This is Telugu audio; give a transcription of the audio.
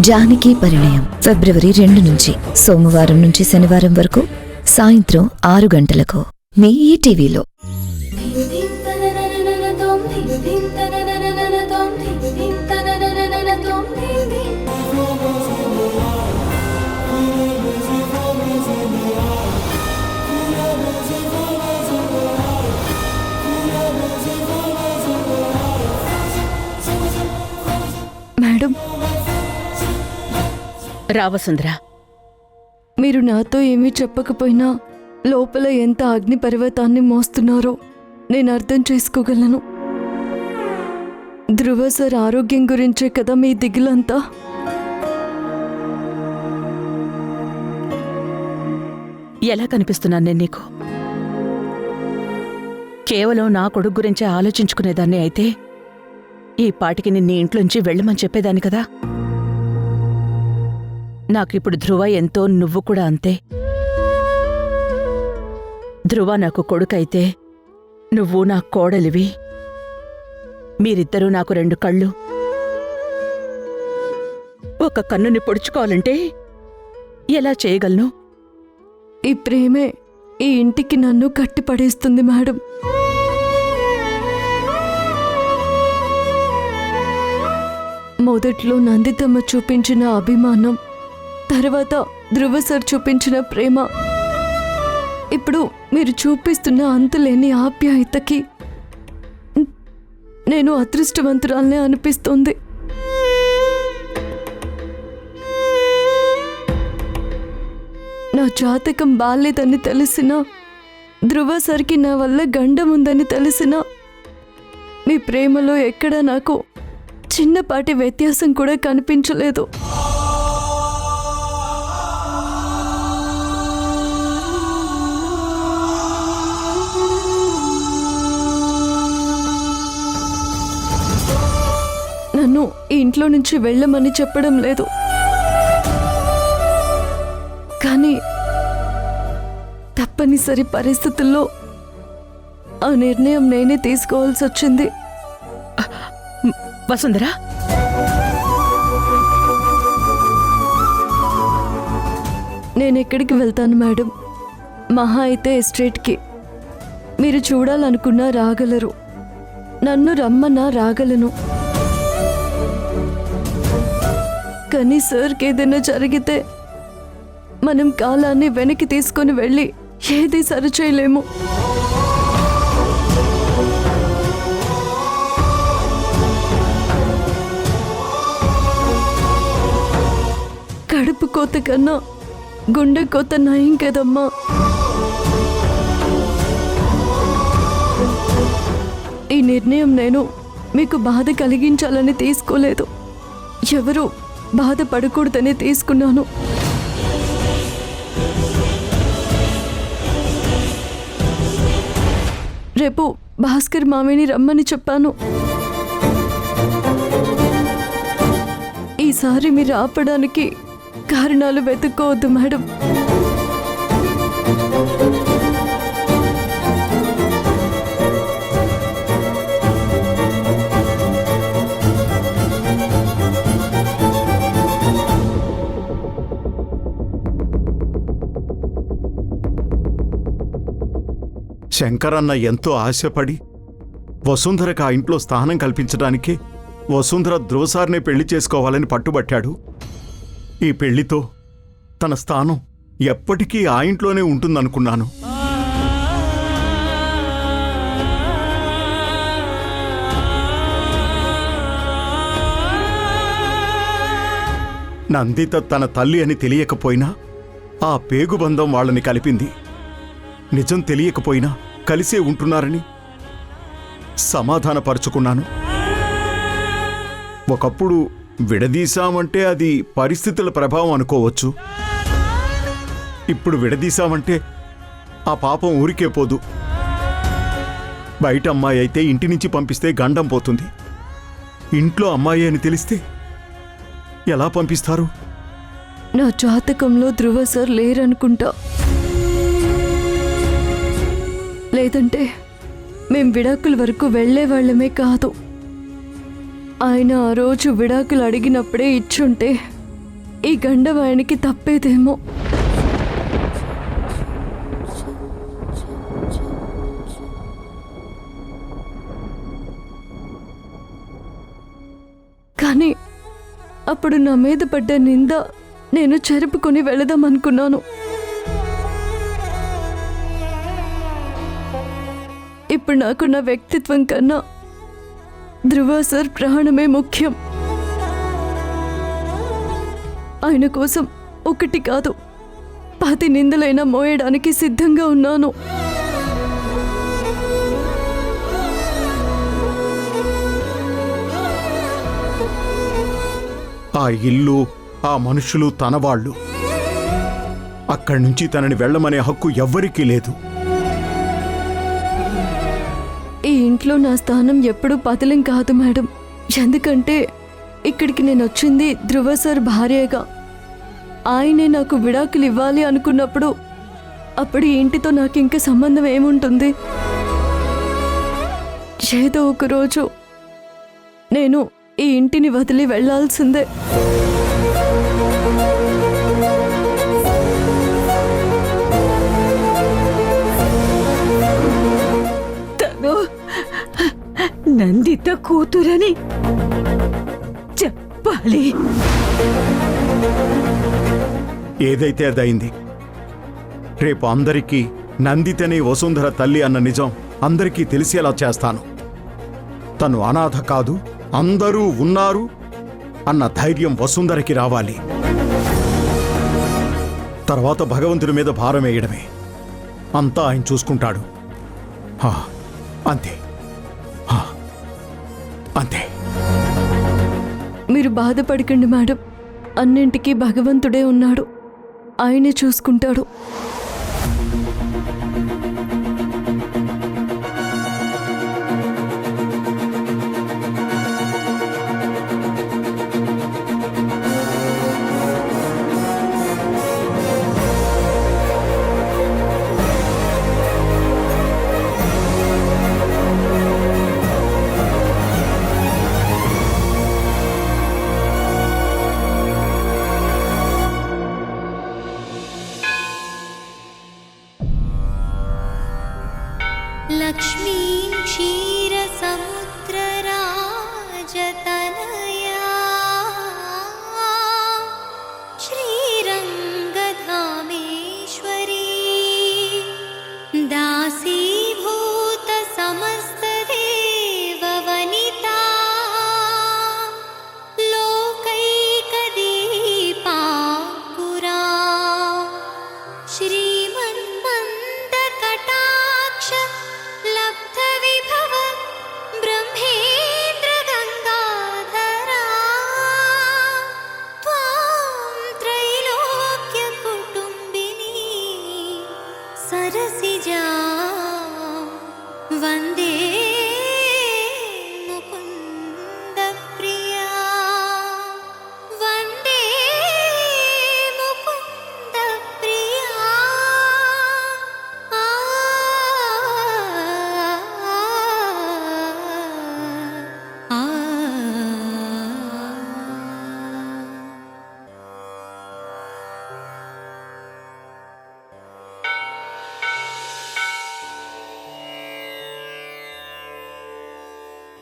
జానకి పరిణయం ఫిబ్రవరి 2 నుంచి సోమవారం నుంచి శనివారం వరకు సాయంత్రం 6 గంటలకు మీ ఈటీవీలో. మేడం, రావసుందరా, మీరు నాతో ఏమీ చెప్పకపోయినా లోపల ఎంత అగ్ని పర్వతాన్ని మోస్తున్నారో నేను అర్థం చేసుకోగలను. ధ్రువ సార్ ఆరోగ్యం గురించే కదా మీ దిగులంతా. ఎలా కనిపిస్తున్నాను నేను నీకు? కేవలం నా కొడుకు గురించే ఆలోచించుకునేదాన్ని అయితే ఈ పాటికి నిన్ను ఇంట్లోంచి వెళ్ళమని చెప్పేదాన్ని కదా. నాకిప్పుడు ధ్రువ ఎంతో, నువ్వు కూడా అంతే. ధ్రువ నాకు కొడుకైతే నువ్వు నా కోడలివి. మీరిద్దరూ నాకు 2 కళ్ళు. ఒక కన్నుని పొడుచుకోవాలంటే ఎలా చేయగలను? ఈ ప్రేమే ఈ ఇంటికి నన్ను కట్టిపడేస్తుంది మేడం. మొదట్లో నందితమ్మ చూపించిన అభిమానం, తర్వాత ధ్రువ సార్ చూపించిన ప్రేమ, ఇప్పుడు మీరు చూపిస్తున్న అంతులేని ఆప్యాయతకి నేను అదృష్టవంతురాలనే అనిపిస్తోంది. నా జాతకం బాలేదని తెలిసినా, ధ్రువ సార్కి నా వల్ల గండం ఉందని తెలిసినా, మీ ప్రేమలో ఎక్కడా నాకు చిన్నపాటి వ్యత్యాసం కూడా కనిపించలేదు. నన్ను ఈ ఇంట్లో నుంచి వెళ్ళమని చెప్పడం లేదు, కానీ తప్పనిసరి పరిస్థితుల్లో ఆ నిర్ణయం నేనే తీసుకోవాల్సి వచ్చింది. వసుంధరా, నేనెక్కడికి వెళ్తాను మేడం? మహా అయితే ఎస్టేట్కి. మీరు చూడాలనుకున్నా రాగలరు, నన్ను రమ్మన్నా రాగలను. కానీ సార్కి ఏదైనా జరిగితే మనం కాలాన్ని వెనక్కి తీసుకొని వెళ్ళి ఏది సరిచేయలేము. కడుపు కోత కన్నా గుండె కోత నయం కదమ్మా. ఈ నిర్ణయం నేను మీకు బాధ కలిగించాలని తీసుకోలేదు, ఎవరు బాధపడకూడదని తీసుకున్నాను. రేపు భాస్కర్ మామిని రమ్మని చెప్పాను. ఈసారి మీరు ఆపడానికి కారణాలు వెతుక్కోవద్దు మేడం. శంకరన్న ఎంతో ఆశపడి వసుంధరకు ఆ ఇంట్లో స్థానం కల్పించడానికి వసుంధర ధ్రువసార్నే పెళ్లి చేసుకోవాలని పట్టుబట్టాడు. ఈ పెళ్లితో తన స్థానం ఎప్పటికీ ఆ ఇంట్లోనే ఉంటుందనుకున్నాను. నందిత తన తల్లి అని తెలియకపోయినా ఆ పేగుబంధం వాళ్ళని కలిపింది. నిజం తెలియకపోయినా కలిసే ఉంటున్నారని సమాధానపరుచుకున్నాను. ఒకప్పుడు విడదీశామంటే అది పరిస్థితుల ప్రభావం అనుకోవచ్చు. ఇప్పుడు విడదీశామంటే ఆ పాపం ఊరికే పోదు. బయట అమ్మాయి అయితే ఇంటి నుంచి పంపిస్తే గండం పోతుంది. ఇంట్లో అమ్మాయి అని తెలిస్తే ఎలా పంపిస్తారు? నా జాతకంలో ధ్రువ సార్ లేరనుకుంటా. లేదంటే మేం విడాకుల వరకు వెళ్లేవాళ్లమే కాదు. ఆయన ఆ రోజు విడాకులు అడిగినప్పుడే ఇచ్చుంటే ఈ గండం ఆయనకి తప్పేదేమో. కానీ అప్పుడు నా మీద పడ్డ నింద నేను చెరుపుకొని వెళదామనుకున్నాను. ఇప్పుడు నాకు నా వ్యక్తిత్వం కన్నా ధ్రువ సార్ ప్రాణమే ముఖ్యం. ఆయన కోసం ఒకటి కాదు 10 నిందలైనా మోయడానికి సిద్ధంగా ఉన్నాను. ఆ ఇల్లు, ఆ మనుషులు తనవాళ్ళు. అక్కడి నుంచి తనని వెళ్ళమనే హక్కు ఎవ్వరికీ లేదు. ఈ ఇంట్లో నా స్థానం ఎప్పుడూ పతలం కాదు మేడం. ఎందుకంటే ఇక్కడికి నేను వచ్చింది ధ్రువ సార్ భార్యగా. ఆయనే నాకు విడాకులు ఇవ్వాలి అనుకున్నప్పుడు అప్పుడు ఈ ఇంటితో నాకు ఇంకా సంబంధం ఏముంటుంది? ఏదో ఒకరోజు నేను ఈ ఇంటిని వదిలి వెళ్లాల్సిందే. తను నందిత కూతురని చెప్పాలి. ఏదైతే అదైంది. రేపు అందరికీ నందితనే వసుంధర తల్లి అన్న నిజం అందరికీ తెలిసేలా చేస్తాను. తను అనాథ కాదు, అందరూ ఉన్నారు అన్న ధైర్యం వసుంధరకి రావాలి. తర్వాత భగవంతుడి మీద భారం వేయడమే. అంతా ఆయన చూసుకుంటాడు. అంతే, అంతే. మీరు బాధపడకండి మేడం. అన్నింటికీ భగవంతుడే ఉన్నాడు. ఆయనే చూసుకుంటాడు. लक्ष्मीं क्षीरसमुद्रराजतनया श्रीरङ्गधामेश्वरी दासीभूतसमस्तदेववनिता लोकैकदीपाङ्कुरा श्रीमन्मन्दकटाक्ष लब्धविभव ब्रह्मेन्द्रगङ्गाधरा त्वां त्रैलोक्यकुटुम्बिनी सरसिजा वन्दे